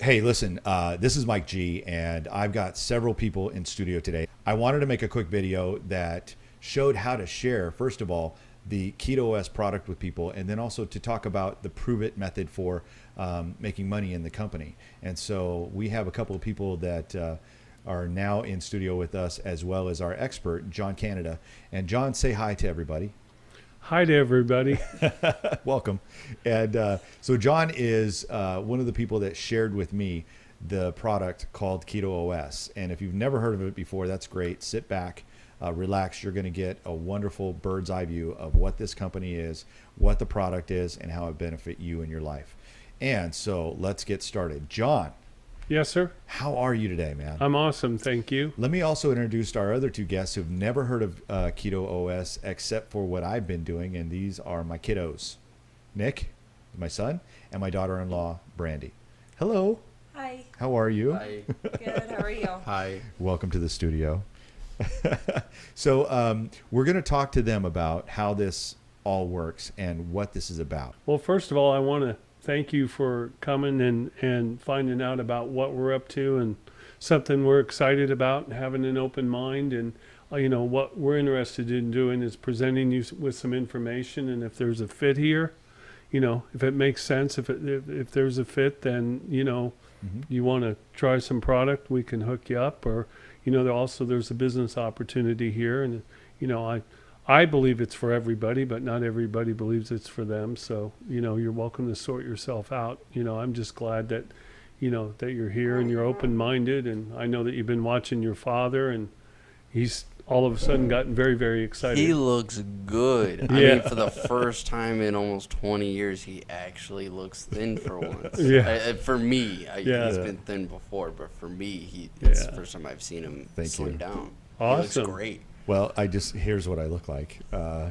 Hey, listen, this is Mike G, and I've got several people in studio today. I wanted to make a quick video that showed how to share, first of all, the KetoOS product with people, and then also to talk about the Pruvit method for making money in the company. And so we have a couple of people that are now in studio with us, as well as our expert, John Canida. And John, say hi to everybody. Hi to everybody. Welcome. And so John is one of the people that shared with me the product called KetoOS. And if you've never heard of it before, that's great. Sit back, relax. You're going to get a wonderful bird's eye view of what this company is, what the product is, and how it benefits you in your life. And so let's get started. John. Yes, sir. How are you today, man? I'm awesome. Thank you. Let me also introduce our other two guests who've never heard of KetoOS except for what I've been doing, and these are my kiddos, Nick, my son, and my daughter-in-law, Brandy. Hello. Hi. How are you? Hi. Good. How are you? Hi. Welcome to the studio. So we're going to talk to them about how this all works and what this is about. Well, first of all, I want to thank you for coming and finding out about what we're up to and something we're excited about and having an open mind. And, you know, what we're interested in doing is presenting you with some information. And if there's a fit here, you know, if it makes sense, if there's a fit, then, you know, you want to try some product, we can hook you up. Or, you know, there's a business opportunity here. And, you know, I believe it's for everybody, but not everybody believes it's for them. So, you know, you're welcome to sort yourself out. You know, I'm just glad that, you know, that you're here and you're open-minded. And I know that you've been watching your father, and he's all of a sudden gotten very, very excited. He looks good. I Yeah. mean, for the first time in almost 20 years, he actually looks thin for once. Yeah. For me, Yeah. he's been thin before, but for me, it's the Yeah. first time I've seen him Thank slim you. down. Awesome. He looks great. Well, here's what I look like.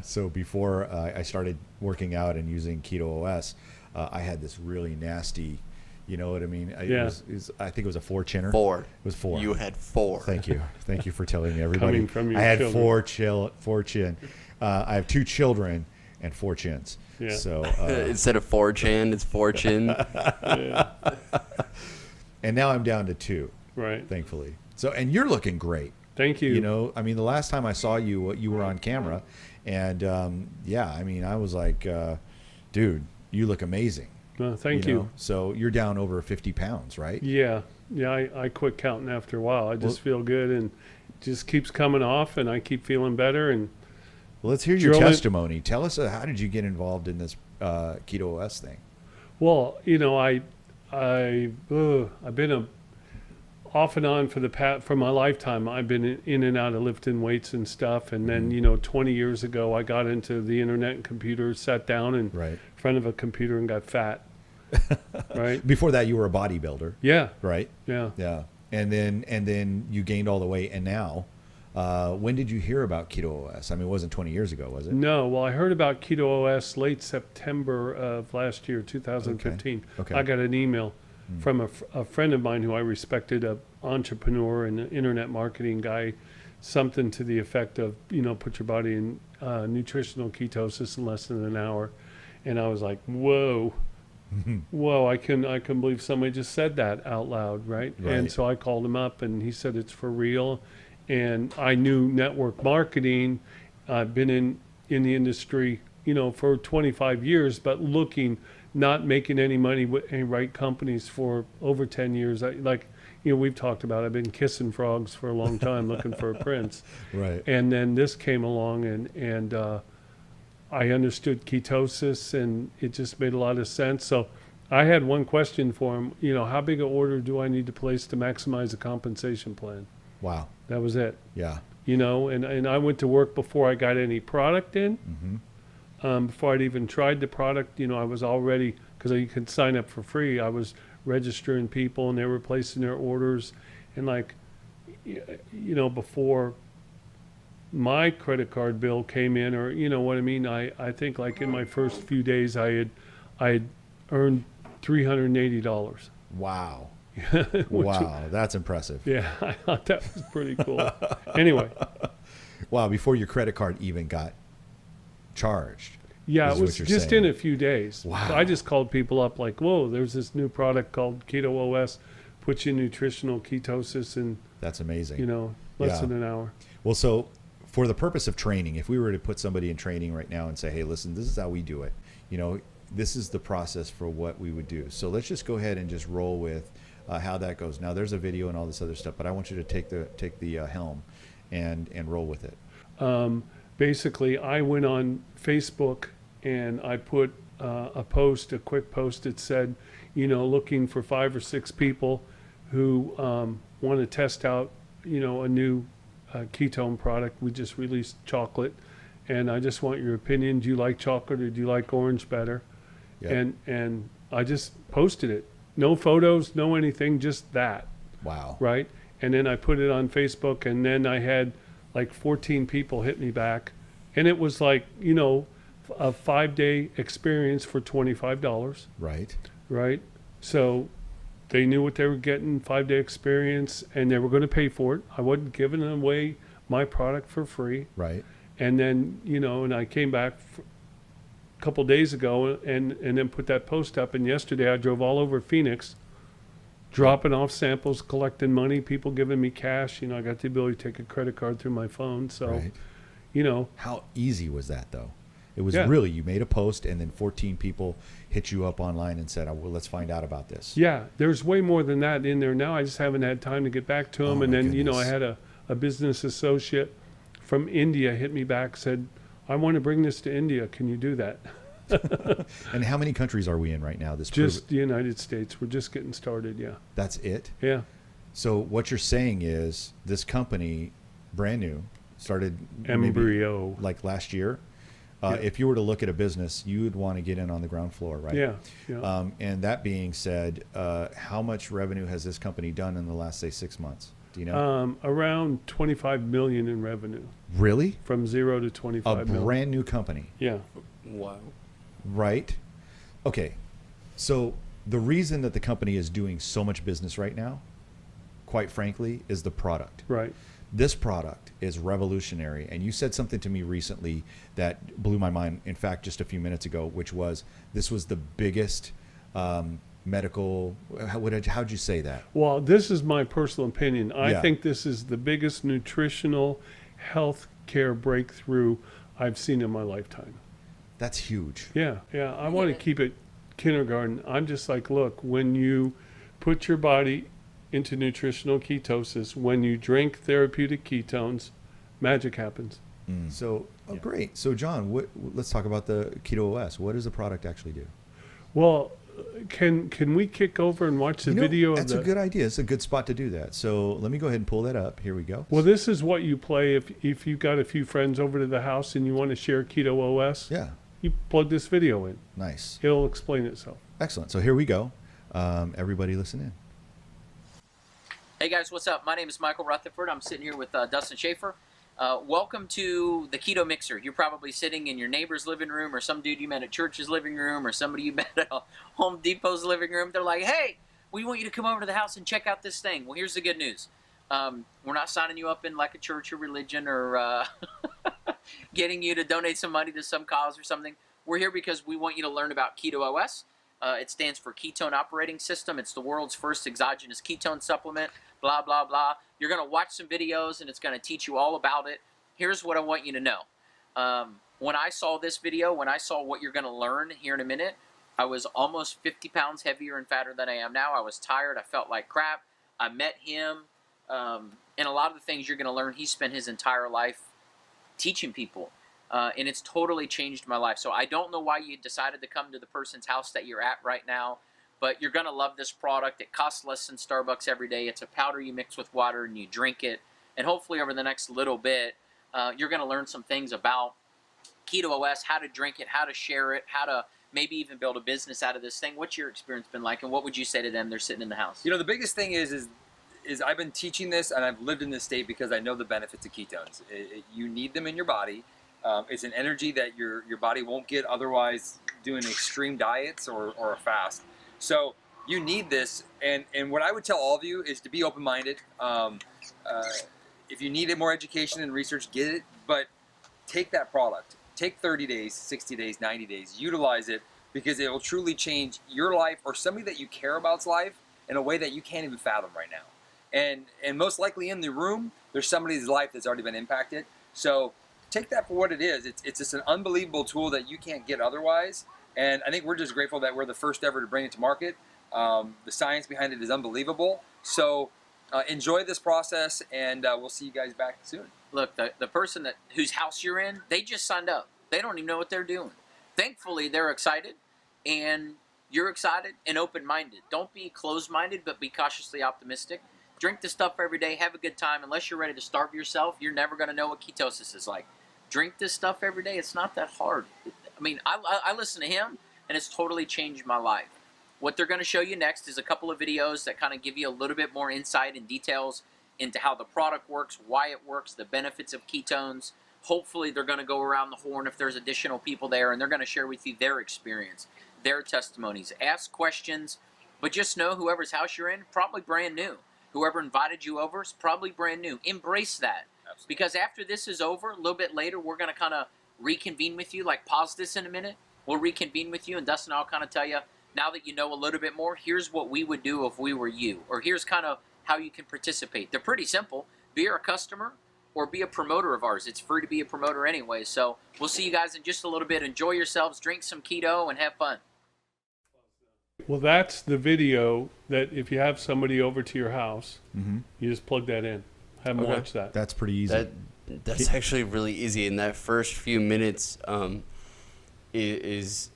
So before I started working out and using KetoOS, I had this really nasty, you know what I mean? Yeah. I think it was a 4-chinner. 4. It was 4. You had 4. Thank you. Thank you for telling me, everybody. Coming from your I had children. 4 chin. I have 2 children and 4 chins. Yeah. So Instead of 4chan, it's 4chin. Yeah. and now I'm down to 2, Right. thankfully. So, and you're looking great. Thank you. You know, I mean, the last time I saw you, you were on camera, and yeah, I mean, I was like, dude, you look amazing. Thank know? you. So you're down over 50 pounds, right? Yeah. I quit counting after a while. I just feel good, and it just keeps coming off, and I keep feeling better. And Well, let's hear your Drill it. testimony. Tell us, how did you get involved in this KetoOS thing? well, you know, I've been off and on for my lifetime. I've been in and out of lifting weights and stuff. And then, you know, 20 years ago, I got into the internet and computers, sat down in Right. front of a computer and got fat. Right. Before that, you were a bodybuilder, Yeah. right? Yeah. Yeah. And then you gained all the weight, and now, when did you hear about KetoOS? I mean, it wasn't 20 years ago, was it? No. Well, I heard about KetoOS late September of last year, 2015. Okay. I got an email from a friend of mine who I respected, an entrepreneur and an internet marketing guy, something to the effect of, you know, put your body in nutritional ketosis in less than an hour. And I was like, whoa, I couldn't believe somebody just said that out loud, right? And so I called him up, and he said it's for real. And I knew network marketing. I've been in the industry, you know, for 25 years, but not making any money with any right companies for over 10 years. You know, we've talked about, I've been kissing frogs for a long time looking for a prince. Right. And then this came along, and I understood ketosis, and it just made a lot of sense. So I had one question for him, you know, how big an order do I need to place to maximize the compensation plan? Wow. That was it. Yeah. You know, and I went to work before I got any product in. Before I'd even tried the product, you know, I was already, because you could sign up for free, I was registering people, and they were placing their orders. And like, you know, before my credit card bill came in, or, you know what I mean, I think like in my first few days, I had earned $380. Wow. Which- Wow. That's impressive. Yeah, I thought that was pretty cool. Anyway. Wow. Before your credit card even got charged. Yeah, is it was what you're just saying. in a few days. Wow. I just called people up like, whoa, there's this new product called KetoOS, puts you in nutritional ketosis in, That's amazing. less Yeah. than an hour. Well, so for the purpose of training, if we were to put somebody in training right now and say, hey, listen, this is how we do it, this is the process for what we would do. So let's just go ahead and just roll with how that goes. Now, there's a video and all this other stuff, but I want you to take the helm and roll with it. Basically, I went on Facebook and I put a quick post that said, looking for 5 or 6 people who want to test out, a new ketone product. We just released chocolate, and I just want your opinion. Do you like chocolate or do you like orange better? Yep. And I just posted it. No photos, no anything, just that. Wow. Right? And then I put it on Facebook, and then I had like 14 people hit me back. And it was like, a 5-day experience for $25. Right. Right? So they knew what they were getting, 5-day experience, and they were going to pay for it. I wasn't giving away my product for free. Right. And then, and I came back a couple days ago and then put that post up. And yesterday I drove all over Phoenix, dropping off samples, collecting money, people giving me cash. I got the ability to take a credit card through my phone. So, Right. How easy was that, though? It was really, you made a post and then 14 people hit you up online and said, well, let's find out about this. Yeah, there's way more than that in there now. I just haven't had time to get back to them. Oh, And my then, goodness. I had a business associate from India hit me back, said, I want to bring this to India. Can you do that? And how many countries are we in right now? Just the United States. We're just getting started, yeah. That's it? Yeah. So what you're saying is this company, brand new, started Embryo. maybe like last year. Yeah. If you were to look at a business, you would want to get in on the ground floor, right? Yeah. And that being said, how much revenue has this company done in the last, say, 6 months? Do you know? Around 25 million in revenue, Really? from 0 to 25 A million. brand new company, Yeah. Wow. right? Okay. So the reason that the company is doing so much business right now, quite frankly, is the product. Right. This product is revolutionary. And you said something to me recently that blew my mind, in fact, just a few minutes ago, which was this was the biggest medical, how'd you say that? Well, this is my personal opinion. I Yeah. think this is the biggest nutritional health care breakthrough I've seen in my lifetime. That's huge. Yeah. I want to keep it kindergarten. I'm just like, look, when you put your body into nutritional ketosis, when you drink therapeutic ketones, magic happens. So, great. So, John, let's talk about the KetoOS. What does the product actually do? Well, can we kick over and watch the video That's of a good idea. It's a good spot to do that. So let me go ahead and pull that up. Here we go. Well, this is what you play if you've got a few friends over to the house and you want to share KetoOS. Yeah. You plug this video in. Nice. It'll explain itself. Excellent. So here we go. Everybody listen in. Hey guys, what's up? My name is Michael Rutherford. I'm sitting here with Dustin Schaefer. Welcome to the Keto Mixer. You're probably sitting in your neighbor's living room, or some dude you met at church's living room, or somebody you met at Home Depot's living room. They're like, hey, we want you to come over to the house and check out this thing. Well, here's the good news. We're not signing you up in like a church or religion or getting you to donate some money to some cause or something. We're here because we want you to learn about KetoOS. It stands for Ketone Operating System. It's the world's first exogenous ketone supplement, blah, blah, blah. You're going to watch some videos, and it's going to teach you all about it. Here's what I want you to know. When I saw this video, when I saw what you're going to learn here in a minute, I was almost 50 pounds heavier and fatter than I am now. I was tired. I felt like crap. I met him. And a lot of the things you're going to learn, he spent his entire life teaching people. And it's totally changed my life. So I don't know why you decided to come to the person's house that you're at right now, but you're going to love this product. It costs less than Starbucks every day. It's a powder you mix with water and you drink it. And hopefully over the next little bit, you're going to learn some things about KetoOS, how to drink it, how to share it, how to maybe even build a business out of this thing. What's your experience been like, and what would you say to them? They're sitting in the house. You know, the biggest thing is I've been teaching this, and I've lived in this state because I know the benefits of ketones. You need them in your body. It's an energy that your body won't get otherwise doing extreme diets or a fast. So you need this, and what I would tell all of you is to be open-minded. If you need more education and research, get it, but take that product. take 30 days, 60 days, 90 days, utilize it, because it will truly change your life or somebody that you care about's life in a way that you can't even fathom right now. And most likely in the room, there's somebody's life that's already been impacted. So take that for what it is. It's just an unbelievable tool that you can't get otherwise. And I think we're just grateful that we're the first ever to bring it to market. The science behind it is unbelievable. So enjoy this process, and we'll see you guys back soon. Look, the person whose house you're in, they just signed up. They don't even know what they're doing. Thankfully, they're excited, and you're excited and open-minded. Don't be closed-minded, but be cautiously optimistic. Drink the stuff every day. Have a good time. Unless you're ready to starve yourself, you're never going to know what ketosis is like. Drink this stuff every day. It's not that hard. I mean, I listen to him, and it's totally changed my life. What they're going to show you next is a couple of videos that kind of give you a little bit more insight and details into how the product works, why it works, the benefits of ketones. Hopefully, they're going to go around the horn if there's additional people there, and they're going to share with you their experience, their testimonies. Ask questions, but just know whoever's house you're in, probably brand new. Whoever invited you over is probably brand new. Embrace that. Absolutely. Because after this is over, a little bit later, we're going to kind of reconvene with you. Like, pause this in a minute. We'll reconvene with you, and Dustin and I'll kind of tell you, now that you know a little bit more, here's what we would do if we were you. Or here's kind of how you can participate. They're pretty simple. Be our customer or be a promoter of ours. It's free to be a promoter anyway. So we'll see you guys in just a little bit. Enjoy yourselves, drink some keto, and have fun. Well, that's the video that if you have somebody over to your house, you just plug that in. Have them watch that. That's pretty easy. That's actually really easy. In that first few minutes, it's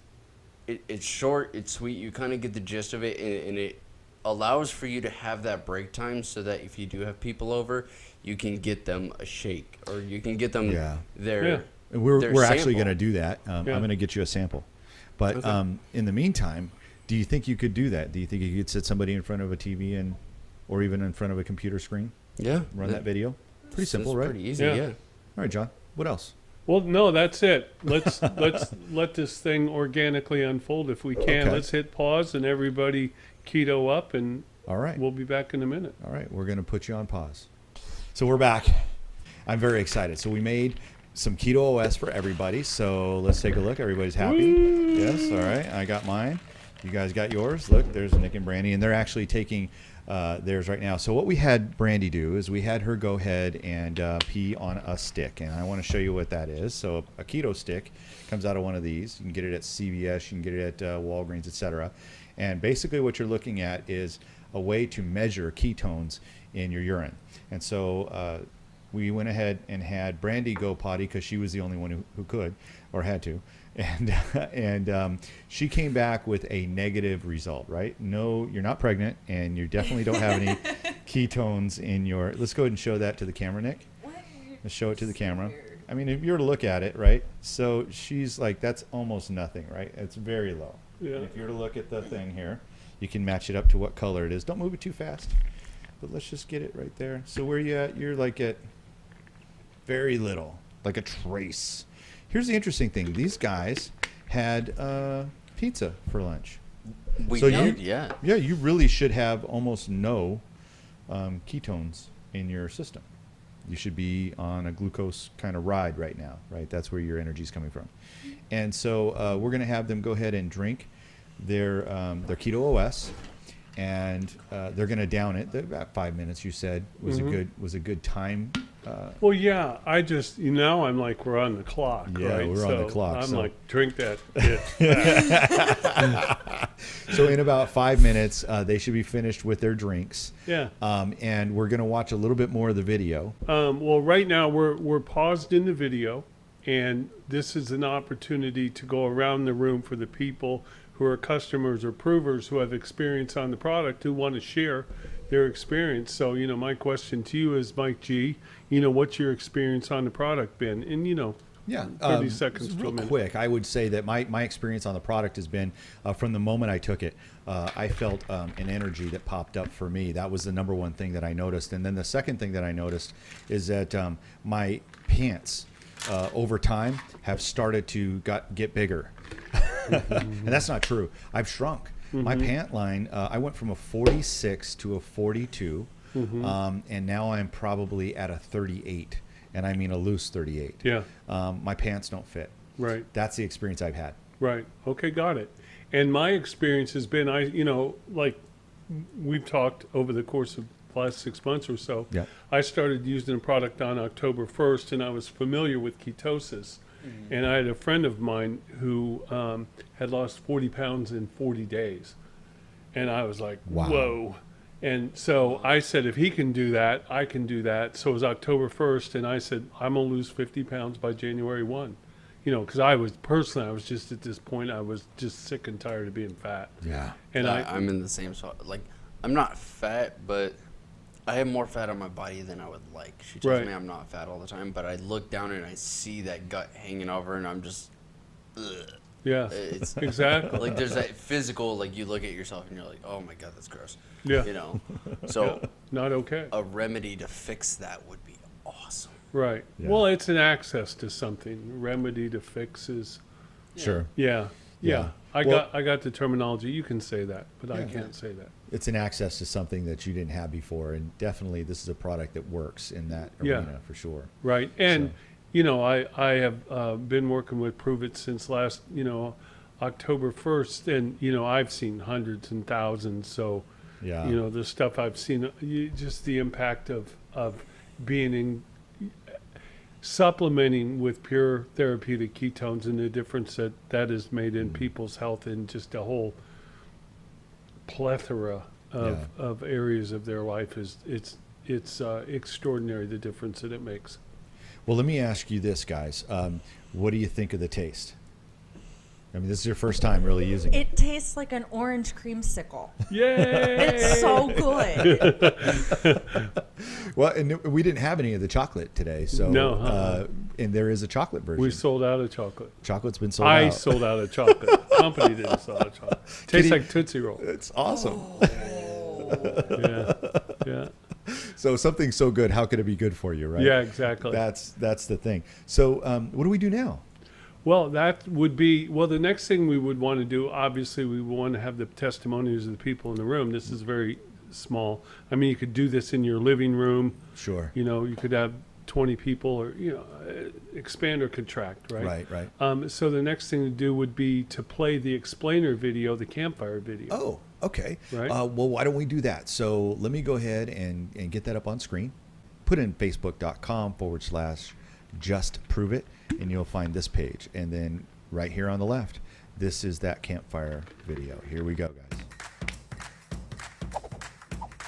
short, it's sweet. You kind of get the gist of it, and it allows for you to have that break time so that if you do have people over, you can get them a shake or you can get them their We're actually sample. going to do that. I'm going to get you a sample. But in the meantime, do you think you could do that? Do you think you could sit somebody in front of a TV or even in front of a computer screen? Yeah. Run that video? Pretty simple, right? Pretty easy, yeah. All right, John. What else? Well, no, that's it. Let's let this thing organically unfold if we can. Okay. Let's hit pause and everybody keto up, and All right. we'll be back in a minute. All right. We're going to put you on pause. So we're back. I'm very excited. So we made some KetoOS for everybody. So let's take a look. Everybody's happy. Woo! Yes. All right. I got mine. You guys got yours. Look, there's Nick and Brandy, and they're actually taking theirs right now. So what we had Brandy do is we had her go ahead and pee on a stick, and I want to show you what that is. So a keto stick comes out of one of these. You can get it at CVS, you can get it at Walgreens, etc. And basically what you're looking at is a way to measure ketones in your urine. And so we went ahead and had Brandy go potty because she was the only one who could or had to. And she came back with a negative result, right? No, you're not pregnant, and you definitely don't have any ketones in your. Let's go ahead and show that to the camera, Nick. Let's show it to the camera. I mean, if you were to look at it, right? So she's like, that's almost nothing, right? It's very low. Yeah. And if you were to look at the thing here, you can match it up to what color it is. Don't move it too fast, but let's just get it right there. So where you at? You're like at very little, like a trace. Here's the interesting thing. These guys had pizza for lunch. We So did, you- yeah. Yeah, you really should have almost no ketones in your system. You should be on a glucose kind of ride right now, right? That's where your energy is coming from. And so we're going to have them go ahead and drink their KetoOS, and they're going to down it. About 5 minutes, you said, was a good time. Well, yeah, I just, now I'm like, we're on the clock, Yeah, right? we're on the clock, I'm so- like, drink that. Yeah. So in about 5 minutes, they should be finished with their drinks. Yeah. And we're going to watch a little bit more of the video. Well, right now we're paused in the video, and this is an opportunity to go around the room for the people who are customers or provers who have experience on the product who want to share their experience. So, my question to you is, Mike G, what's your experience on the product been? And, Yeah, 30 seconds to a real minute. quick. I would say that my experience on the product has been from the moment I took it, I felt an energy that popped up for me. That was the number one thing that I noticed. And then the second thing that I noticed is that my pants over time have started to get bigger. And that's not true. I've shrunk. My pant line, I went from a 46 to a 42, and now I'm probably at a 38, and I mean a loose 38. Yeah. My pants don't fit. Right. That's the experience I've had. Right. Okay, got it. And my experience has been, like we've talked over the course of the last 6 months or so, Yeah. I started using the product on October 1st, and I was familiar with ketosis. And I had a friend of mine who had lost 40 pounds in 40 days. And I was like, Wow. whoa. And so I said, if he can do that, I can do that. So it was October 1st, and I said, I'm going to lose 50 pounds by January 1. Because I was just at this point, I was just sick and tired of being fat. Yeah. And I'm in the same spot. Like, I'm not fat, but I have more fat on my body than I would like. She tells Right. me I'm not fat all the time, but I look down and I see that gut hanging over, and I'm just, ugh. yeah, It's exactly. like there's that physical, like you look at yourself and you're like, oh my God, that's gross. Yeah. So Not okay. a remedy to fix that would be awesome. Right. Yeah. Well, it's an access to something. Remedy to fix is, Sure. yeah. Yeah. I Well- got the terminology. You can say that, but I Yeah. can't say that. It's an access to something that you didn't have before, and definitely this is a product that works in that Yeah. arena for sure. Right. And, So- I have been working with Pruvit since last, October 1st, and, I've seen hundreds and thousands. So, Yeah. the stuff I've seen, just the impact of being in, supplementing with pure therapeutic ketones and the difference that has made in people's health in just a whole plethora of areas of their life it's extraordinary, the difference that it makes. Well, let me ask you this, guys. What do you think of the taste? I mean, this is your first time really using it. It tastes like an orange creamsicle. Yay! It's so good. Well, and we didn't have any of the chocolate today, so No, and there is a chocolate version. We sold out of chocolate. Chocolate's been sold I out. sold out of chocolate. Company didn't sell out of chocolate. Tastes Kitty- like Tootsie Roll. It's awesome. Yeah. Yeah. So something so good, how could it be good for you, right? Yeah, exactly. That's the thing. So what do we do now? Well, that would be, the next thing we would want to do, obviously, we want to have the testimonies of the people in the room. This is very small. I mean, you could do this in your living room. Sure. You could have 20 people or, expand or contract, right? Right. So the next thing to do would be to play the explainer video, the Campfire video. Oh, okay. Right. Well, why don't we do that? So let me go ahead and get that up on screen. Put in facebook.com/justpruvit, and you'll find this page. And then right here on the left, this is that Campfire video. Here we go, guys.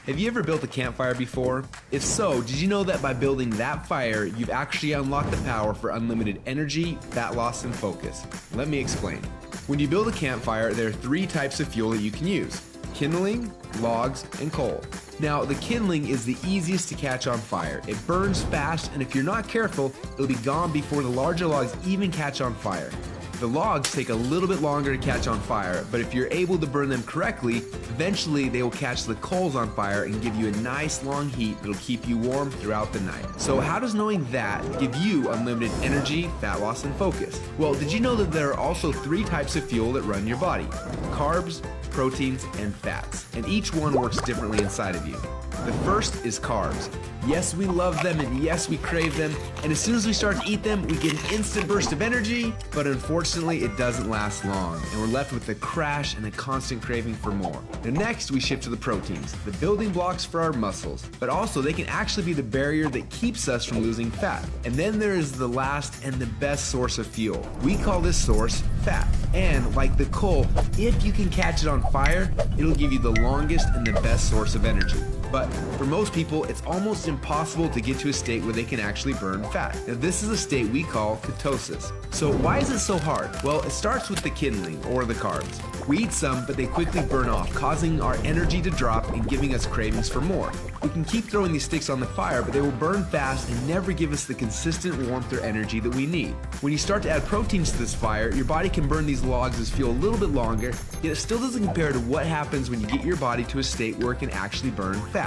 Have you ever built a campfire before? If so, did you know that by building that fire, you've actually unlocked the power for unlimited energy, fat loss, and focus? Let me explain. When you build a campfire, there are 3 types of fuel that you can use: kindling, logs, and coal. Now, the kindling is the easiest to catch on fire. It burns fast, and if you're not careful, it'll be gone before the larger logs even catch on fire. The logs take a little bit longer to catch on fire, but if you're able to burn them correctly, eventually they will catch the coals on fire and give you a nice long heat that'll keep you warm throughout the night. So how does knowing that give you unlimited energy, fat loss, and focus? Well, did you know that there are also 3 types of fuel that run your body? Carbs, proteins, and fats, and each one works differently inside of you. The first is carbs. Yes, we love them, and yes, we crave them, and as soon as we start to eat them, we get an instant burst of energy, but unfortunately, it doesn't last long, and we're left with a crash and a constant craving for more. Now next, we shift to the proteins, the building blocks for our muscles, but also they can actually be the barrier that keeps us from losing fat. And then there is the last and the best source of fuel. We call this source fat. And like the coal, if you can catch it on fire, it'll give you the longest and the best source of energy. But for most people, it's almost impossible to get to a state where they can actually burn fat. Now this is a state we call ketosis. So why is it so hard? Well, it starts with the kindling, or the carbs. We eat some, but they quickly burn off, causing our energy to drop and giving us cravings for more. We can keep throwing these sticks on the fire, but they will burn fast and never give us the consistent warmth or energy that we need. When you start to add proteins to this fire, your body can burn these logs as fuel a little bit longer, yet it still doesn't compare to what happens when you get your body to a state where it can actually burn fat.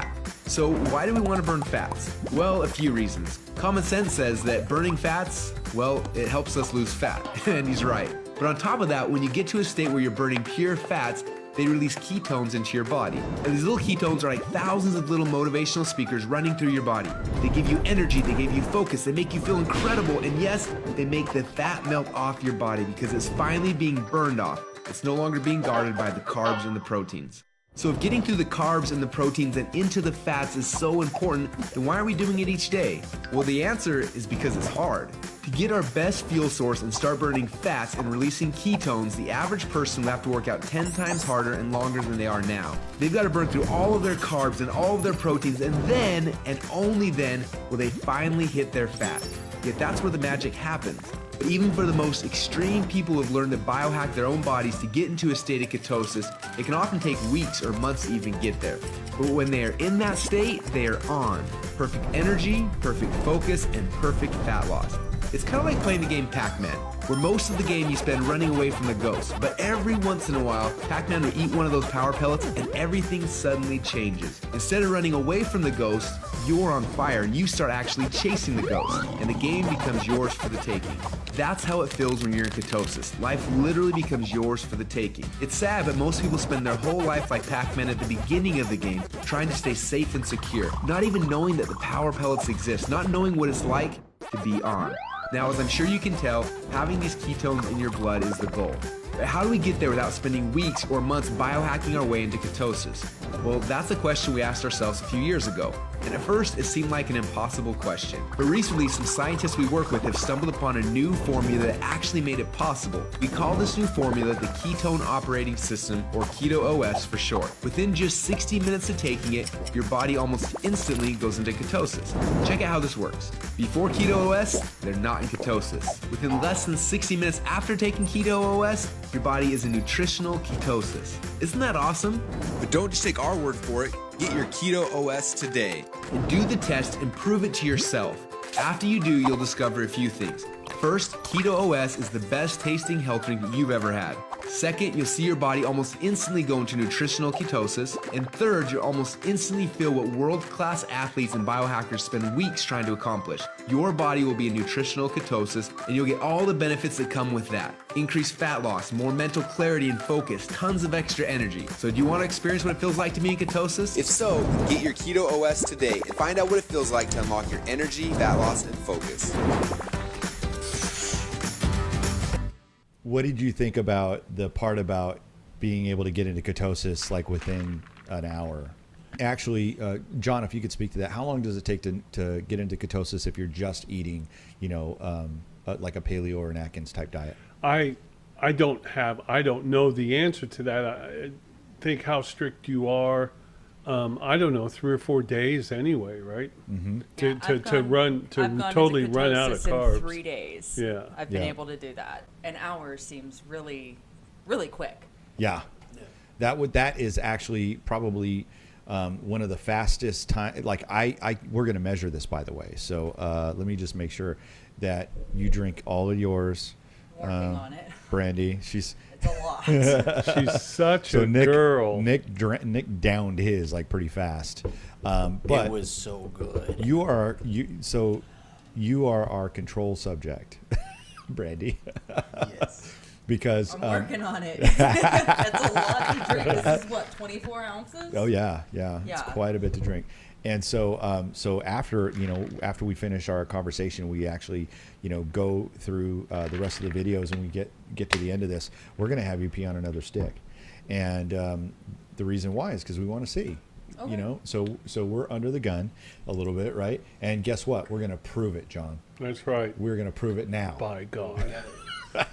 So why do we want to burn fats? Well, a few reasons. Common sense says that burning fats, well, it helps us lose fat, and he's right. But on top of that, when you get to a state where you're burning pure fats, they release ketones into your body. And these little ketones are like thousands of little motivational speakers running through your body. They give you energy, they give you focus, they make you feel incredible, and yes, they make the fat melt off your body because it's finally being burned off. It's no longer being guarded by the carbs and the proteins. So if getting through the carbs and the proteins and into the fats is so important, then why are we doing it each day? Well, the answer is because it's hard. To get our best fuel source and start burning fats and releasing ketones, the average person will have to work out 10 times harder and longer than they are now. They've got to burn through all of their carbs and all of their proteins, and then, and only then, will they finally hit their fat. Yet that's where the magic happens. But even for the most extreme people who have learned to biohack their own bodies to get into a state of ketosis, it can often take weeks or months to even get there. But when they are in that state, they are on. Perfect energy, perfect focus, and perfect fat loss. It's kind of like playing the game Pac-Man, where most of the game you spend running away from the ghost. But every once in a while, Pac-Man will eat one of those power pellets and everything suddenly changes. Instead of running away from the ghost, you're on fire and you start actually chasing the ghost, and the game becomes yours for the taking. That's how it feels when you're in ketosis. Life literally becomes yours for the taking. It's sad, but most people spend their whole life like Pac-Man at the beginning of the game, trying to stay safe and secure, not even knowing that the power pellets exist, not knowing what it's like to be on. Now, as I'm sure you can tell, having these ketones in your blood is the goal. But how do we get there without spending weeks or months biohacking our way into ketosis? Well, that's a question we asked ourselves a few years ago. And at first, it seemed like an impossible question. But recently, some scientists we work with have stumbled upon a new formula that actually made it possible. We call this new formula the Ketone Operating System, or KetoOS for short. Within just 60 minutes of taking it, your body almost instantly goes into ketosis. Check out how this works. Before KetoOS, they're not in ketosis. Within less than 60 minutes after taking KetoOS, your body is in nutritional ketosis. Isn't that awesome? But don't just take our word for it. Get your KetoOS today. And do the test and prove it to yourself. After you do, you'll discover a few things. First, KetoOS is the best tasting health drink that you've ever had. Second, you'll see your body almost instantly go into nutritional ketosis. And third, you'll almost instantly feel what world-class athletes and biohackers spend weeks trying to accomplish. Your body will be in nutritional ketosis, and you'll get all the benefits that come with that. Increased fat loss, more mental clarity and focus, tons of extra energy. So do you want to experience what it feels like to be in ketosis? If so, get your KetoOS today and find out what it feels like to unlock your energy, fat loss, and focus. What did you think about the part about being able to get into ketosis like within an hour? Actually, John, if you could speak to that, how long does it take to get into ketosis if you're just eating, like a paleo or an Atkins type diet? I don't know the answer to that. I think how strict you are. I don't know, 3 or 4 days anyway, right? Mm-hmm. I've totally gone into run out of ketosis carbs. in 3 days. Yeah, I've been able to do that. An hour seems really, really quick. Yeah, that is actually probably one of the fastest time. Like we're going to measure this, by the way. So let me just make sure that you drink all of yours. Working on it. Brandy, It's a lot. She's such a girl. Nick downed his like pretty fast. But it was so good. You are our control subject, Brandy. Yes. Because I'm working on it. That's a lot to drink. This is what, 24 ounces? Oh yeah. It's quite a bit to drink. And so, so after we finish our conversation, we actually, go through the rest of the videos, and we get to the end of this. We're going to have you pee on another stick, and the reason why is because we want to see. Okay. So we're under the gun a little bit, right? And guess what? We're going to prove it, John. That's right. We're going to prove it now. By God.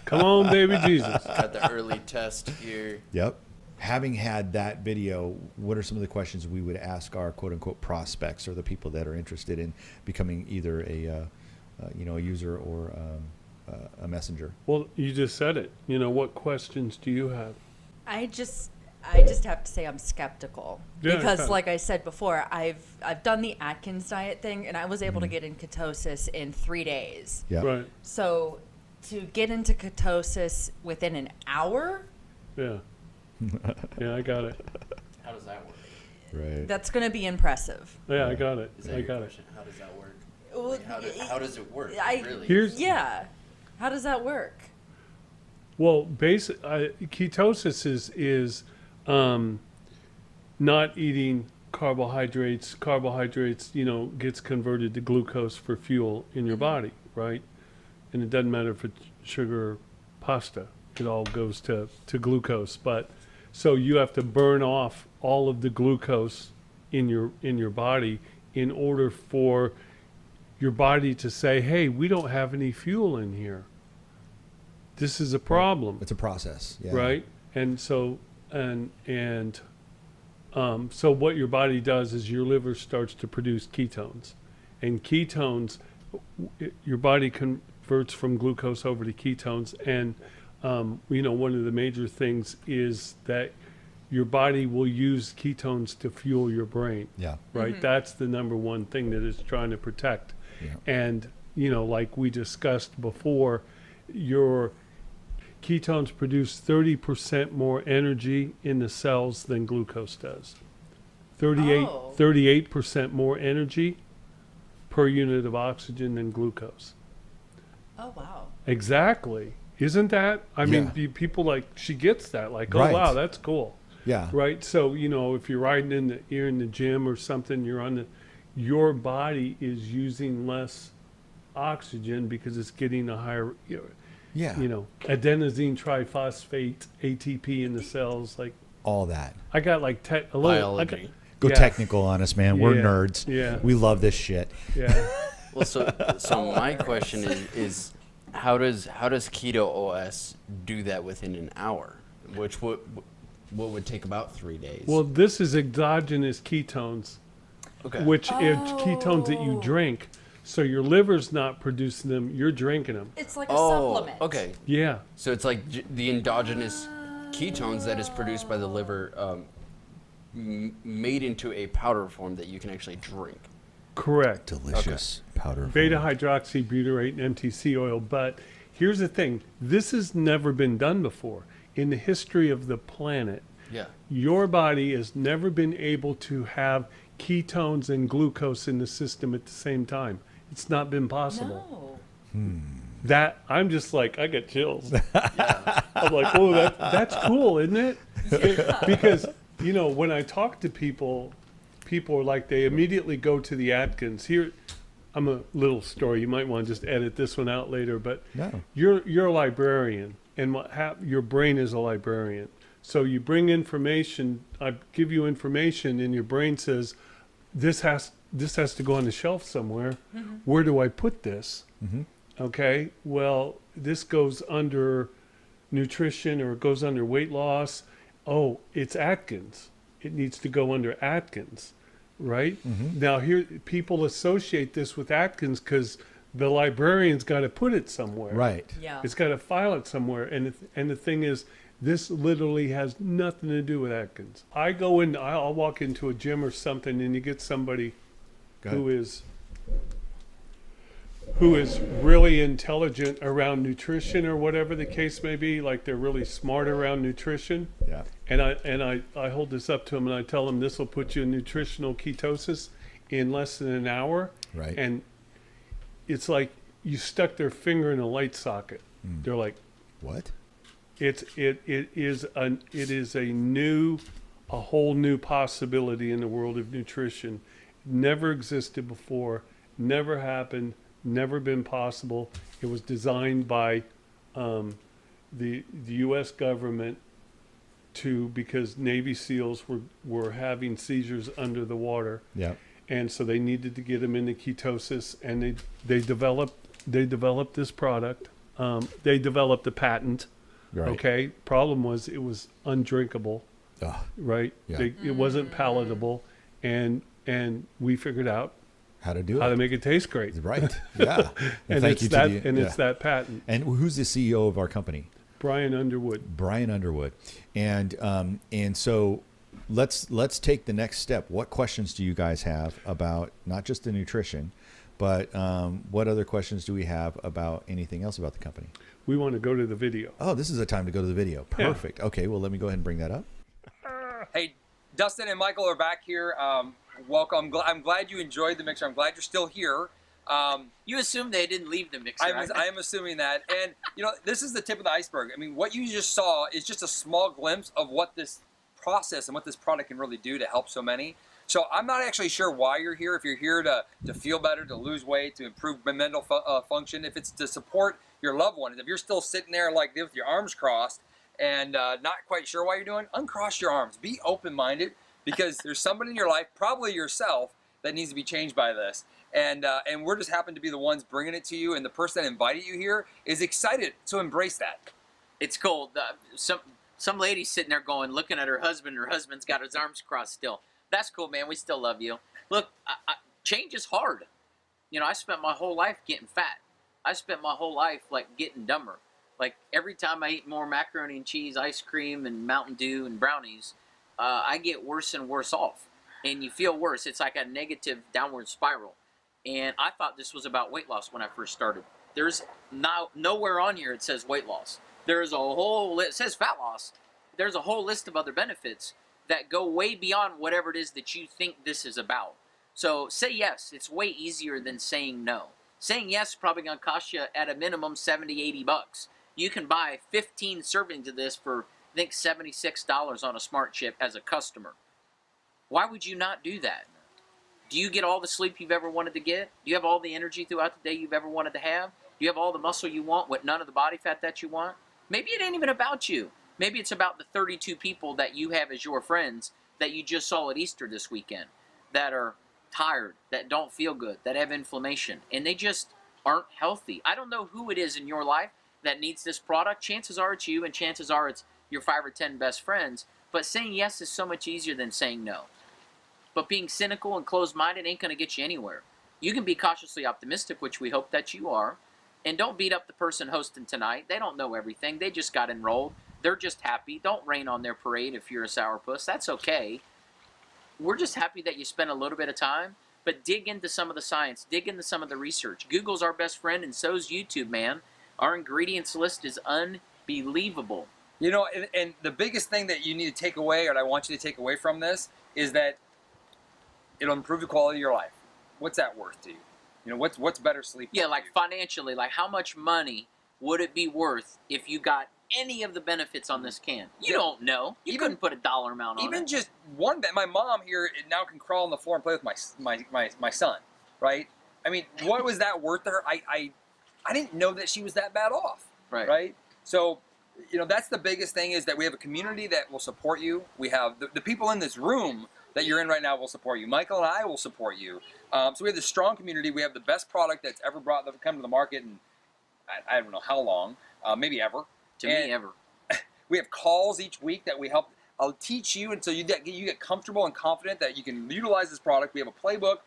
Come on, baby Jesus. Got the early test here. Yep. Having had that video, what are some of the questions we would ask our quote unquote prospects, or the people that are interested in becoming either a user or a messenger? Well, you just said it. What questions do you have? I just have to say I'm skeptical because, like I said before, I've done the Atkins diet thing, and I was able to get in ketosis in 3 days. Yeah. Right. So to get into ketosis within an hour, Yeah. Yeah, I got it. How does that work? Right. that's going to be impressive. Yeah, I got it. Is that I your got question? How does that work? Well, Like, how does it work? Really? Yeah. How does that work? Well, ketosis is not eating carbohydrates, gets converted to glucose for fuel in your body, right? And it doesn't matter if it's sugar or pasta. It all goes to glucose. But so you have to burn off all of the glucose in your body in order for your body to say, hey, we don't have any fuel in here. This is a problem. It's a process. Yeah. Right? And so so what your body does is your liver starts to produce ketones. And ketones, your body converts from glucose over to ketones. And, one of the major things is that your body will use ketones to fuel your brain. Yeah. Right? That's the number one thing that it's trying to protect. Yeah. And, like we discussed before, your ketones produce 30% more energy in the cells than glucose does. 38% more energy per unit of oxygen than glucose. Oh, wow. Exactly. Isn't that? I mean, people she gets that. Like, oh, wow, that's cool. Yeah. Right? So, if you're you're in the gym or something, your body is using less oxygen because it's getting a higher, adenosine triphosphate, ATP in the cells, like all that. I got like a little biology. Go technical on us, man. We're nerds. Yeah. We love this shit. Yeah. Well, so my question is how does KetoOS do that within an hour, which what would take about 3 days? Well, this is exogenous ketones, which is ketones that you drink. So your liver's not producing them; you're drinking them. It's like a supplement. Okay. Yeah. So it's like the endogenous ketones that is produced by the liver, made into a powder form that you can actually drink. Correct. Delicious powder. Beta hydroxybutyrate and MTC oil. But here's the thing: this has never been done before in the history of the planet. Yeah. Your body has never been able to have ketones and glucose in the system at the same time. It's not been possible. No. That I'm just like, I get chills. I'm like, oh, that's cool, isn't it? Because when I talk to people are like, they immediately go to the Atkins. Here, I'm a little story. You might want to just edit this one out later, but No. You're a librarian, and your brain is a librarian. So you bring information. I give you information, and your brain says, this has to go on the shelf somewhere. Mm-hmm. Where do I put this? Mm-hmm. Okay, well, this goes under nutrition or it goes under weight loss. Oh, it's Atkins. It needs to go under Atkins, right? Mm-hmm. Now, here, people associate this with Atkins because the librarian's got to put it somewhere. Right. Yeah. It's got to file it somewhere. And the thing is, this literally has nothing to do with Atkins. I'll walk into a gym or something, and you get somebody who is really intelligent around nutrition or whatever the case may be, like they're really smart around nutrition. Yeah. And I hold this up to them and I tell them this will put you in nutritional ketosis in less than an hour. Right. And it's like you stuck their finger in a light socket. They're like, what? It is a whole new possibility in the world of nutrition. Never existed before, never happened, never been possible. It was designed by the U.S. government because Navy SEALs were having seizures under the water. Yeah. And so they needed to get them into ketosis, and they developed this product. They developed a patent. Right. Okay. Problem was it was undrinkable. Right. Yeah. It wasn't palatable, and we figured out how to make it taste great. Right. Yeah. And thank you to it's that patent. And who's the CEO of our company? Brian Underwood. Brian Underwood. And so let's take the next step. What questions do you guys have about not just the nutrition, but what other questions do we have about anything else about the company? We want to go to the video. Oh, this is the time to go to the video. Perfect. Yeah. Okay, well, let me go ahead and bring that up. Hey, Dustin and Michael are back here. Welcome. I'm glad you enjoyed the mixer. I'm glad you're still here. You assume they didn't leave the mixer. I am assuming that. And, this is the tip of the iceberg. I mean, what you just saw is just a small glimpse of what this process and what this product can really do to help so many. So I'm not actually sure why you're here. If you're here to feel better, to lose weight, to improve mental function, if it's to support your loved ones, if you're still sitting there like this with your arms crossed and not quite sure why you're doing, uncross your arms. Be open-minded, because there's somebody in your life, probably yourself, that needs to be changed by this. And we're just happen to be the ones bringing it to you, and the person that invited you here is excited, so embrace that. It's cool. Some lady's sitting there looking at her husband. Her husband's got his arms crossed still. That's cool, man. We still love you. Look, change is hard. You know, I spent my whole life getting fat. I spent my whole life, like, getting dumber. Like, every time I eat more macaroni and cheese, ice cream, and Mountain Dew and brownies, I get worse and worse off. And you feel worse. It's like a negative downward spiral. And I thought this was about weight loss when I first started. There's nowhere on here it says weight loss. There's a whole list. It says fat loss. There's a whole list of other benefits that go way beyond whatever it is that you think this is about. So say yes. It's way easier than saying no. Saying yes is probably going to cost you at a minimum $70, $80. You can buy 15 servings of this for, I think, $76 on a smart chip as a customer. Why would you not do that? Do you get all the sleep you've ever wanted to get? Do you have all the energy throughout the day you've ever wanted to have? Do you have all the muscle you want with none of the body fat that you want? Maybe it ain't even about you. Maybe it's about the 32 people that you have as your friends that you just saw at Easter this weekend that are tired, that don't feel good, that have inflammation, and they just aren't healthy. I don't know who it is in your life that needs this product. Chances are it's you, and chances are it's your 5 or 10 best friends. But saying yes is so much easier than saying no. But being cynical and closed-minded ain't going to get you anywhere. You can be cautiously optimistic, which we hope that you are, and don't beat up the person hosting tonight. They don't know everything. They just got enrolled. They're just happy. Don't rain on their parade if you're a sourpuss. That's okay. We're just happy that you spent a little bit of time, but dig into some of the science. Dig into some of the research. Google's our best friend, and so's YouTube, man. Our ingredients list is unbelievable. You know, and the biggest thing that you need to take away, or I want you to take away from this, is that it'll improve the quality of your life. What's that worth to you? You know, what's better sleep? Yeah, like financially, like how much money would it be worth if you got any of the benefits on this can? You don't know. You couldn't put a dollar amount on it. Even just one bit. My mom here now can crawl on the floor and play with my son, right? I mean, what was that worth to her? I didn't know that she was that bad off, right? So, you know, that's the biggest thing, is that we have a community that will support you. We have the people in this room that you're in right now will support you. Michael and I will support you. So we have this strong community. We have the best product that's ever come to the market in, I don't know how long, maybe ever. To me, ever. We have calls each week that we help. I'll teach you until you get comfortable and confident that you can utilize this product. We have a playbook.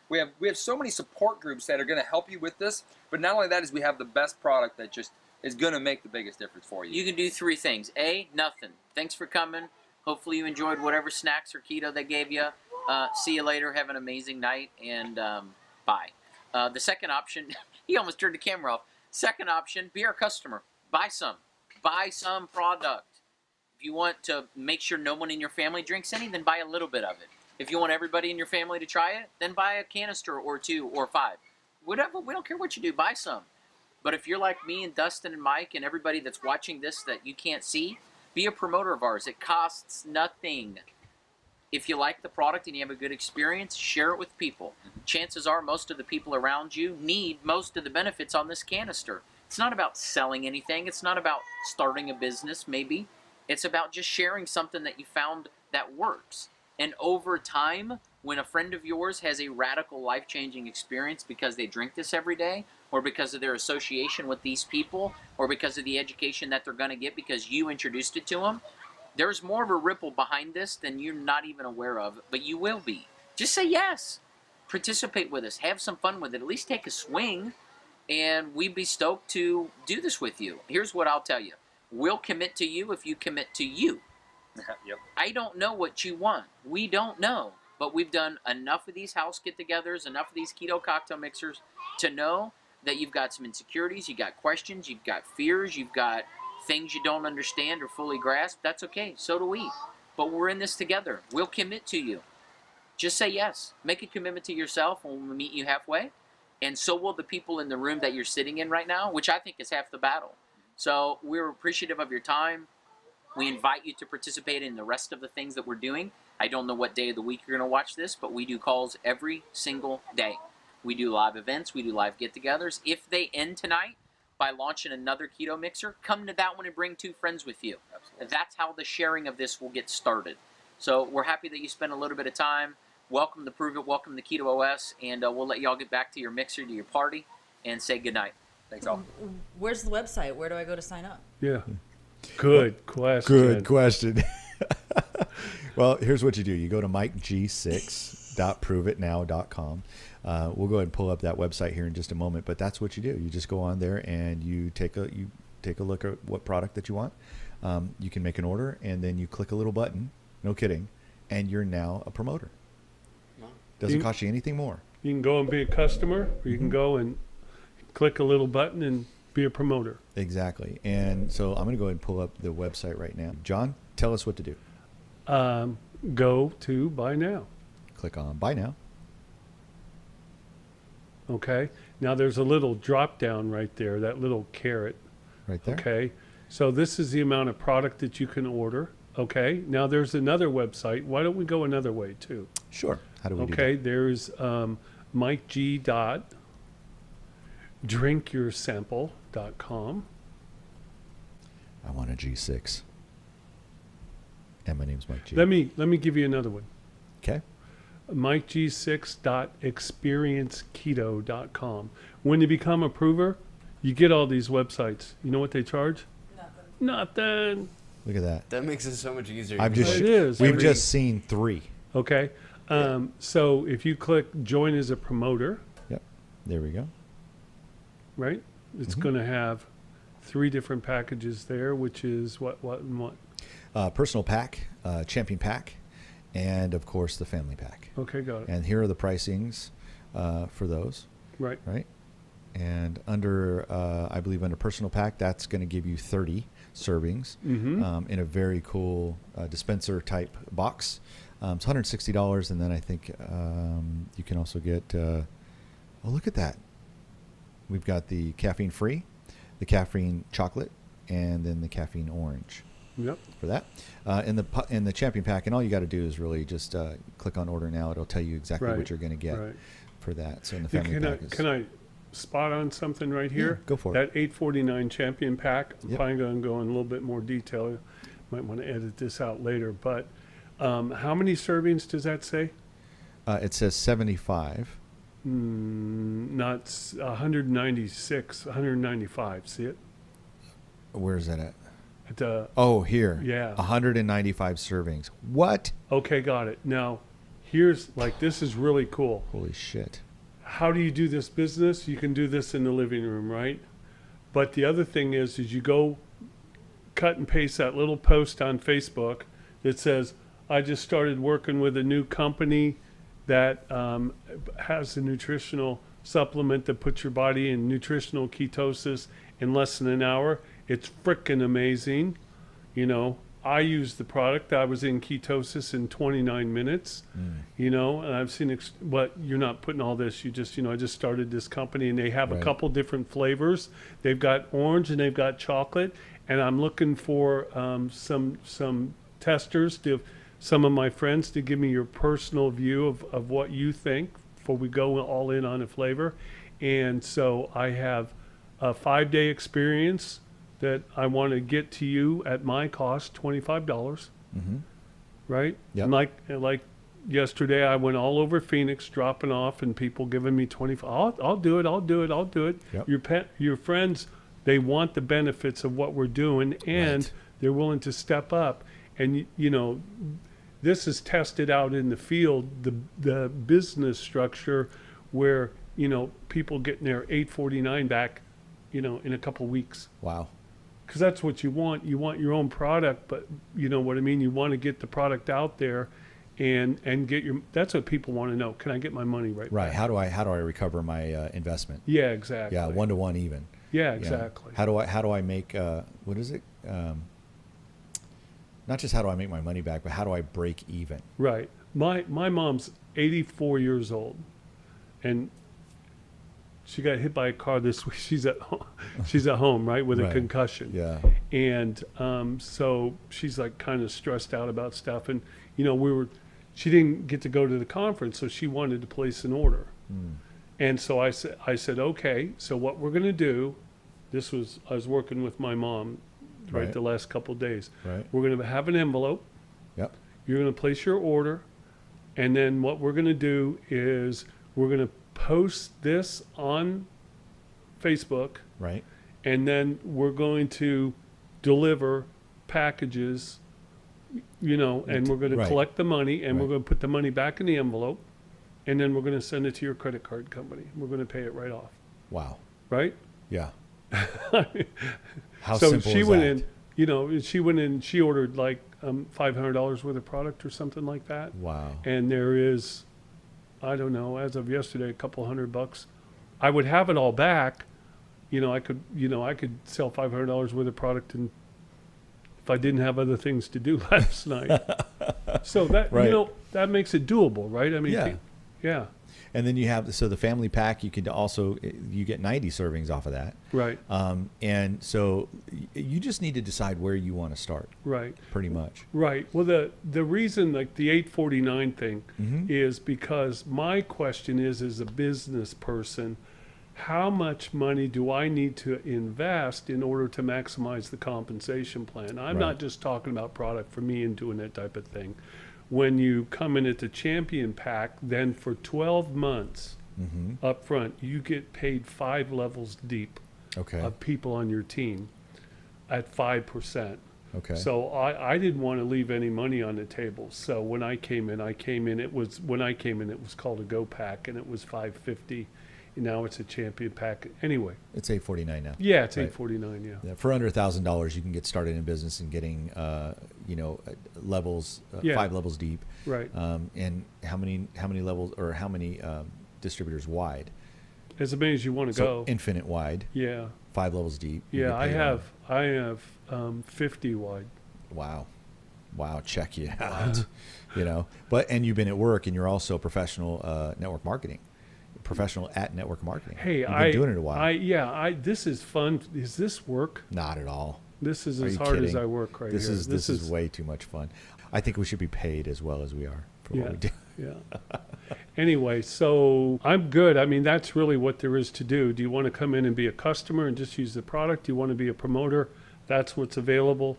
We have so many support groups that are going to help you with this. But not only that, is we have the best product that just is going to make the biggest difference for you. You can do 3 things. A, nothing. Thanks for coming. Hopefully you enjoyed whatever snacks or keto they gave you. See you later. Have an amazing night, and bye. The second option, he almost turned the camera off. Second option, be our customer. Buy some. Buy some product. If you want to make sure no one in your family drinks any, then buy a little bit of it. If you want everybody in your family to try it, then buy a canister or 2 or 5. Whatever, we don't care what you do, buy some. But if you're like me and Dustin and Mike and everybody that's watching this that you can't see, be a promoter of ours. It costs nothing. If you like the product and you have a good experience, share it with people. Chances are most of the people around you need most of the benefits on this canister. It's not about selling anything. It's not about starting a business, maybe. It's about just sharing something that you found that works. And over time, when a friend of yours has a radical life-changing experience because they drink this every day, or because of their association with these people, or because of the education that they're going to get because you introduced it to them, there's more of a ripple behind this than you're not even aware of, but you will be. Just say yes. Participate with us. Have some fun with it. At least take a swing, and we'd be stoked to do this with you. Here's what I'll tell you. We'll commit to you if you commit to you. Yep. I don't know what you want. We don't know. But we've done enough of these house get-togethers, enough of these keto cocktail mixers to know that you've got some insecurities, you've got questions, you've got fears, you've got things you don't understand or fully grasp. That's okay. So do we. But we're in this together. We'll commit to you. Just say yes. Make a commitment to yourself, and we'll meet you halfway. And so will the people in the room that you're sitting in right now, which I think is half the battle. So we're appreciative of your time. We invite you to participate in the rest of the things that we're doing. I don't know what day of the week you're going to watch this, but we do calls every single day. We do live events. We do live get-togethers. If they end tonight by launching another keto mixer, come to that one and bring 2 friends with you. Absolutely. That's how the sharing of this will get started. So we're happy that you spent a little bit of time. Welcome to Pruvit, welcome to KetoOS, and we'll let y'all get back to your mixer, to your party, and say goodnight. Thanks all. Where's the website? Where do I go to sign up? Yeah. Good question. Good question. Well, here's what you do. You go to mikeg6.pruvitnow.com. We'll go ahead and pull up that website here in just a moment, but that's what you do. You just go on there and you take a look at what product that you want. You can make an order, and then you click a little button. No kidding. And you're now a promoter. Doesn't cost you anything more. You can go and be a customer, or you can go and click a little button and be a promoter. Exactly. And so I'm going to go ahead and pull up the website right now. John, tell us what to do. Go to Buy Now. Click on Buy Now. Okay. Now there's a little drop down right there, that little carrot. Right there. Okay. So this is the amount of product that you can order. Okay. Now there's another website. Why don't we go another way too? Sure. How do we do that? Okay. There's MikeG.drinkyoursample.com. I want a G6. And my name's Mike G. Let me give you another one. Okay. MikeG6.experienceketo.com. When you become a prover, you get all these websites. You know what they charge? Nothing. Look at that. That makes it so much easier. It is. We've just seen 3. Okay. So if you click join as a promoter. Yep. There we go. Right? It's going to have 3 different packages there, which is what, and what? Personal pack, champion pack, and of course the family pack. Okay, got it. And here are the pricings for those. Right. Right. And under, I believe under personal pack, that's going to give you 30 servings in a very cool dispenser type box. It's $160, and then I think you can also get. Oh, look at that! We've got the caffeine free, the caffeine chocolate, and then the caffeine orange. Yep. For that, in the champion pack, and all you got to do is really just click on order now. It'll tell you exactly what you're going to get for that. So in the family pack, can I spot on something right here? Yeah, go for it. That $8.49 champion pack. I'm Yep. probably going to go in a little bit more detail. Might want to edit this out later. But how many servings does that say? It says 75. Not 196, 195. See it? Where's that at? At, here. Yeah. 195 servings. What? Okay, got it. Now, here's this is really cool. Holy shit. How do you do this business? You can do this in the living room, right? But the other thing is you go cut and paste that little post on Facebook that says, I just started working with a new company that has a nutritional supplement that puts your body in nutritional ketosis in less than an hour. It's frickin' amazing. You know, I used the product. I was in ketosis in 29 minutes, you know, and I've seen, but you're not putting all this. You just, I just started this company, and they have a couple different flavors. They've got orange and they've got chocolate. And I'm looking for some testers, some of my friends, to give me your personal view of what you think before we go all in on a flavor. And so I have a 5-day experience that I want to get to you at my cost, $25, right? Yep. And like yesterday, I went all over Phoenix, dropping off, and people giving me $25. I'll do it. Yep. Your friends, they want the benefits of what we're doing, and they're willing to step up. And this is tested out in the field, the business structure, where people getting their $8.49 back, in a couple weeks. Wow. Because that's what you want. You want your own product, but you know what I mean? You want to get the product out there and get that's what people want to know. Can I get my money right Right. back? How do I recover my investment? Yeah, exactly. Yeah, 1-to-1 even. Yeah, exactly. How do I make what is it? Not just how do I make my money back, but how do I break even? Right. My mom's 84 years old, and she got hit by a car this week. She's at home, right, with a concussion. Yeah. And so she's like kind of stressed out about stuff. And, she didn't get to go to the conference, so she wanted to place an order. And so I said, okay, so what we're going to do, I was working with my mom, right, the last couple of days. Right. We're going to have an envelope. Yep. You're going to place your order. And then what we're going to do is we're going to post this on Facebook. Right. And then we're going to deliver packages, and we're going to collect the money, and we're going to put the money back in the envelope, and then we're going to send it to your credit card company. We're going to pay it right off. Wow. Right? Yeah. How so simple she is went that? she went in, she ordered like $500 worth of product or something like that. Wow. And there is, I don't know, as of yesterday, a couple $100. I would have it all back. I could sell $500 worth of product, and if I didn't have other things to do last night. So that, that makes it doable, right? I mean, yeah. And then you have, the family pack, you get 90 servings off of that. Right. And so you just need to decide where you want to start. Right. Pretty much. Right. Well, the reason, like the 849 thing, is because my question is, as a business person, how much money do I need to invest in order to maximize the compensation plan? I'm not just talking about product for me and doing that type of thing. When you come in at the champion pack, then for 12 months up front, you get paid 5 levels deep of people on your team at 5%. Okay. So I didn't want to leave any money on the table. So when I came in, it was called a Go Pack, and it was $550. Now it's a champion pack. Anyway, it's $849 now. Yeah, it's $849. Yeah. For under $1,000, you can get started in business and getting, levels, 5 levels deep. Right. And how many levels, or how many distributors wide? As many as you want to go. Infinite wide. Yeah. 5 levels deep. Yeah, I have 50 wide. Wow, check you out. But and you've been at work, and you're also professional network marketing. Professional at network marketing. Hey, you've been doing it a while. This is fun. Is this work? Not at all. This is as hard as I work right here. This is way too much fun. I think we should be paid as well as we are for what we do. Yeah. Anyway, so I'm good. I mean, that's really what there is to do. Do you want to come in and be a customer and just use the product? Do you want to be a promoter? That's what's available.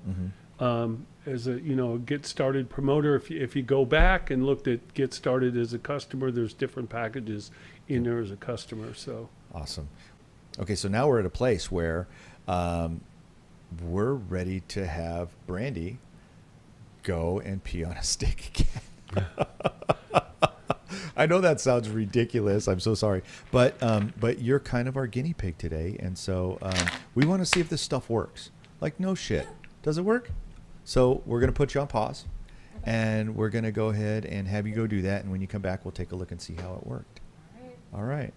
As a get started promoter, if you go back and looked at get started as a customer, there's different packages in there as a customer. So awesome. Okay, so now we're at a place where we're ready to have Brandy go and pee on a stick again. I know that sounds ridiculous. I'm so sorry, but you're kind of our guinea pig today, and so we want to see if this stuff works. Like, no shit, does it work? So we're gonna put you on pause, and we're gonna go ahead and have you go do that, and when you come back, we'll take a look and see how it worked. All right.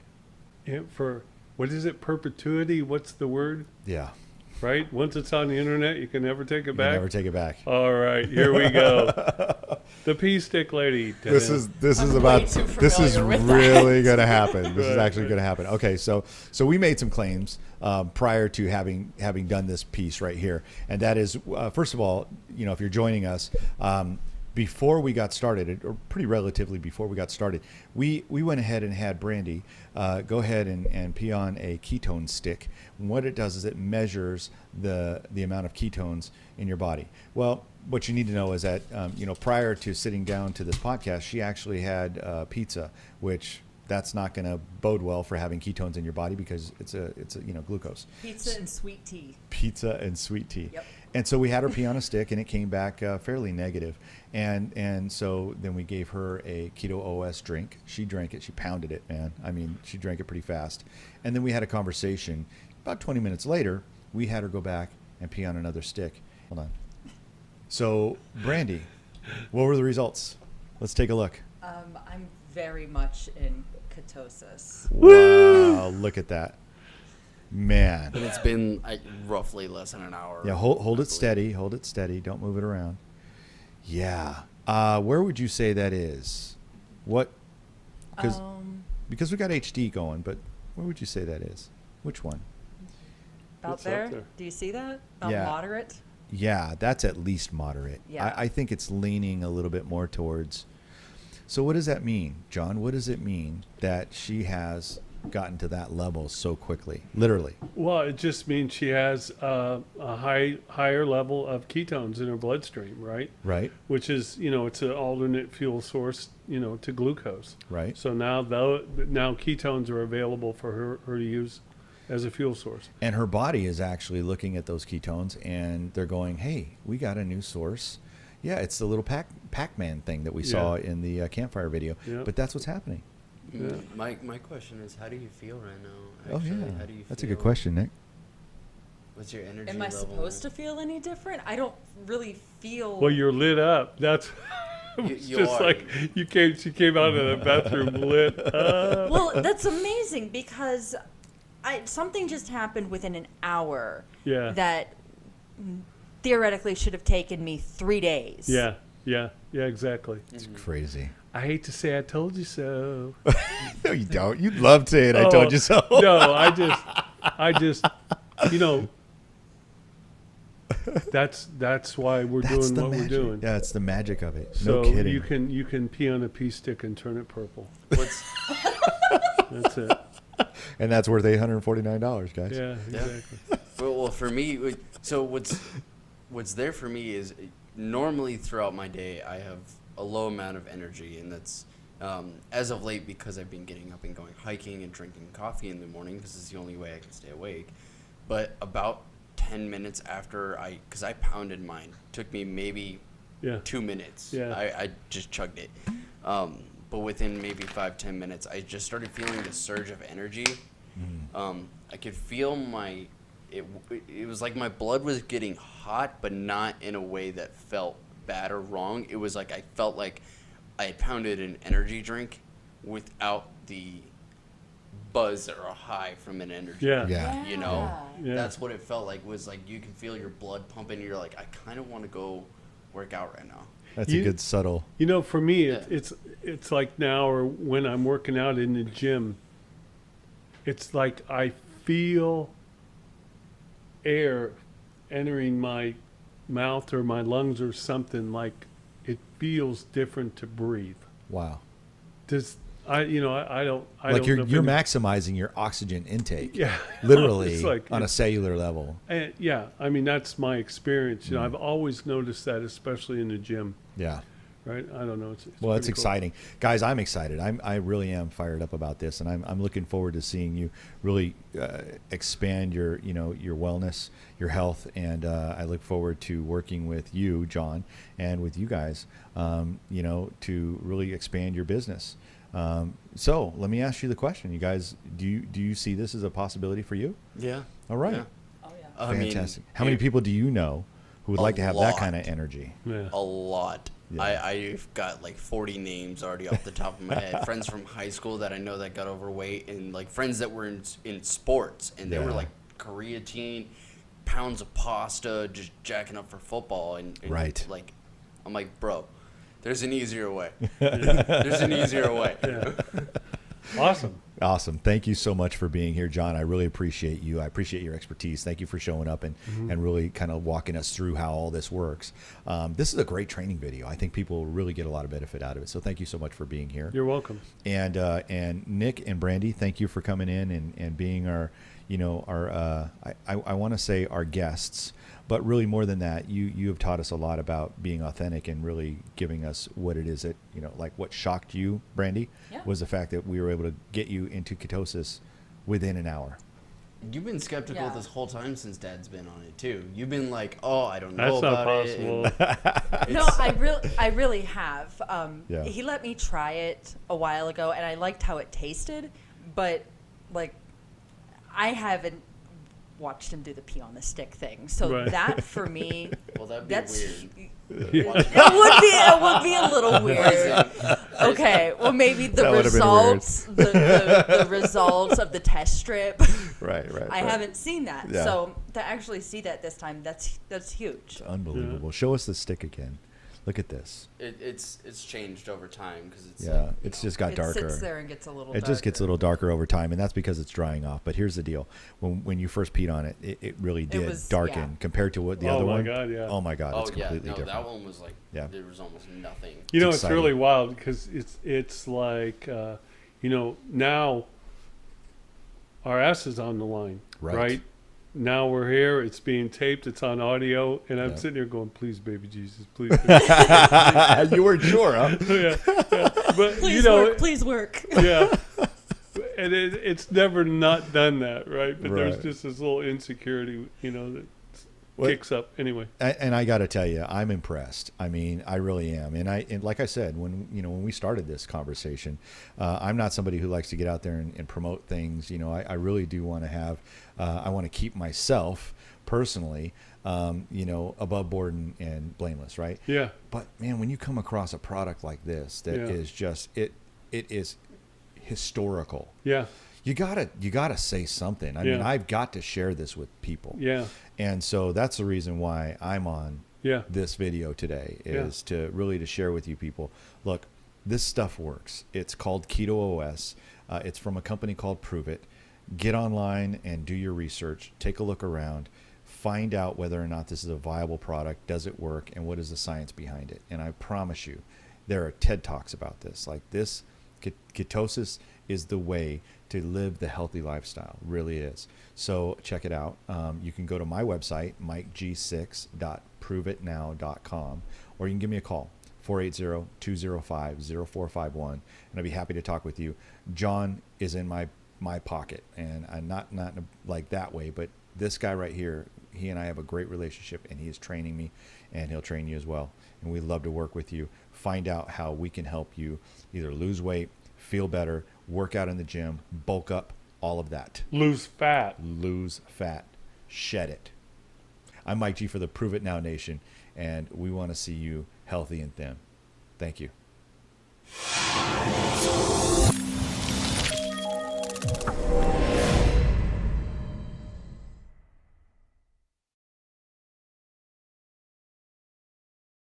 Yeah, for what is it? Perpetuity? What's the word? Yeah. Right? Once it's on the internet, you can never take it back. Never take it back. All right, here we go. The pea stick lady. This is really going to happen. This is actually going to happen. Okay, so we made some claims prior to having done this piece right here, and that is first of all, if you're joining us. Before we got started, or pretty relatively before we got started, we went ahead and had Brandy go ahead and pee on a ketone stick. And what it does is it measures the amount of ketones in your body. Well, what you need to know is that prior to sitting down to this podcast, she actually had pizza, which that's not going to bode well for having ketones in your body because it's a glucose. Pizza and sweet tea. Pizza and sweet tea. Yep. And so we had her pee on a stick, and it came back fairly negative. And so then we gave her a KetoOS drink. She drank it. She pounded it, man. I mean, she drank it pretty fast. And then we had a conversation. About 20 minutes later, we had her go back and pee on another stick. Hold on. So, Brandy, what were the results? Let's take a look. I'm very much in ketosis. Wow, look at that. Man. And it's been roughly less than an hour. Yeah, hold it steady. Hold it steady. Don't move it around. Yeah. Where would you say that is? What? Because we got HD going, but where would you say that is? Which one? About It's there? up there. Do you see that? About Yeah. moderate? Yeah, that's at least moderate. Yeah. I think it's leaning a little bit more towards. So what does that mean, John? What does it mean that she has gotten to that level so quickly? Literally. Well, it just means she has a higher level of ketones in her bloodstream, right? Right. Which is, it's an alternate fuel source, to glucose. Right. So now ketones are available for her to use as a fuel source. And her body is actually looking at those ketones and they're going, hey, we got a new source. Yeah, it's the little Pac-Man thing that we saw in the Campfire video. Yeah. But that's what's happening. Yeah. My question is, how do you feel right now? Oh, Actually, yeah. How do you That's a feel? good question, Nick. What's your energy Am I level? supposed to feel any different? I don't really feel. Well, you're lit up. That's it's You just are. like she came out of the bathroom lit up. Well, that's amazing because something just happened within an hour Yeah. that theoretically should have taken me 3 days. Yeah, exactly. It's crazy. I hate to say I told you so. No, you don't. You'd love to say it. I told you so. No, I just, that's why we're That's doing the what magic. we're doing. Yeah, it's the magic of it. So No kidding. you can pee on a pea stick and turn it purple. What's That's it. And that's worth $849, guys. Yeah, exactly. well, for me, so what's there for me is normally throughout my day I have a low amount of energy, and that's as of late because I've been getting up and going hiking and drinking coffee in the morning because it's the only way I can stay awake. But about 10 minutes after because I pounded mine, took me maybe Yeah. 2 minutes. Yeah. I just chugged it. But within maybe 5-10 minutes, I just started feeling the surge of energy. I could feel it was like my blood was getting hot, but not in a way that felt bad or wrong. It was like I felt like I had pounded an energy drink without the buzz or a high from an energy Yeah. drink. Yeah. You know, Yeah. that's what it felt like. Was like you can feel your blood pumping. You're like, I kind of want to go work out right now. That's a good subtle. For me, Yeah. it's like now or when I'm working out in the gym, it's like I feel air entering my mouth or my lungs or something. Like it feels different to breathe. Wow. I don't. Like know you're maximizing your oxygen intake. Yeah. Literally It's like- on a cellular level. And yeah, I mean that's my experience. I've always noticed that, especially in the gym. Yeah. Right? I don't know. It's Well, it's pretty cool. exciting, guys. I'm excited. I really am fired up about this, and I'm looking forward to seeing you really expand your your wellness, your health, and I look forward to working with you, John, and with you guys, to really expand your business. So let me ask you the question, you guys. Do you see this as a possibility for you? Yeah. All right. Yeah. Oh, yeah. I mean, Fantastic. How many people do you know who would A like to have that lot. kind of energy? Yeah. A lot. Yeah. I've got like 40 names already off the top of my head. Friends from high school that I know that got overweight, and like friends that were in sports, and they were Yeah. like creatine, pounds of pasta, just jacking up for football, and Right. like, I'm like, bro, there's an easier way. There's an easier way. Yeah. Awesome. Awesome. Thank you so much for being here, John. I really appreciate you. I appreciate your expertise. Thank you for showing up and really kind of walking us through how all this works. This is a great training video. I think people will really get a lot of benefit out of it. So thank you so much for being here. You're welcome. And Nick and Brandy, thank you for coming in and being our, I want to say our guests, but really more than that, you have taught us a lot about being authentic and really giving us what it is that, like what shocked you, Brandy, Yeah. was the fact that we were able to get you into ketosis within an hour. You've been skeptical Yeah. this whole time since Dad's been on it too. You've been like, oh, I don't know That's not about possible. it. No, I really have. Yeah. He let me try it a while ago, and I liked how it tasted, but like, I haven't watched him do the pee on the stick thing. So Right. that for me, Well, that'd be that's weird. it would be a little weird. Okay, well maybe the That would've been weird. results, the results of the test strip. Right. I haven't seen that, Yeah. so to actually see that this time, that's huge. It's unbelievable. Show us the stick again. Look at this. It's changed over time because it's It's just got darker. It sits there and gets a little It just gets a little darker over time, and that's because it's drying off. But here's the deal: when you first peed on it, it really did darken compared to what the other one. Oh my God, it's completely different. That one was like there was almost nothing. You know, it's really wild because it's like now our ass is on the line, right? Now we're here. It's being taped. It's on audio, and I'm sitting here going, "Please, baby Jesus, please." You weren't sure, huh? yeah. But please work. Yeah, and it's never not done that, right? But there's just this little insecurity, that kicks up anyway. And I got to tell you, I'm impressed. I mean, I really am. And like I said, when we started this conversation, I'm not somebody who likes to get out there and promote things. I really do want to have. I want to keep myself personally, above board and blameless, right? Yeah. But man, when you come across a product like this that is just it is historical. Yeah. You gotta say something. I mean, I've got to share this with people. Yeah. And so that's the reason why I'm on this video today is to share with you people. Look, this stuff works. It's called KetoOS. It's from a company called Pruvit. Get online and do your research. Take a look around. Find out whether or not this is a viable product. Does it work? And what is the science behind it? And I promise you, there are TED Talks about this. Like this, ketosis is the way to live the healthy lifestyle. Really is. So check it out. You can go to my website, mikeg6.pruvitnow.com, or you can give me a call, 480-205-0451, and I'd be happy to talk with you. John is in my pocket, and I'm not like that way, but this guy right here, he and I have a great relationship, and he is training me, and he'll train you as well. And we'd love to work with you. Find out how we can help you either lose weight, feel better, work out in the gym, bulk up, all of that. Lose fat. Shed it. I'm Mike G for the Prove It Now Nation, and we want to see you healthy and thin. Thank you.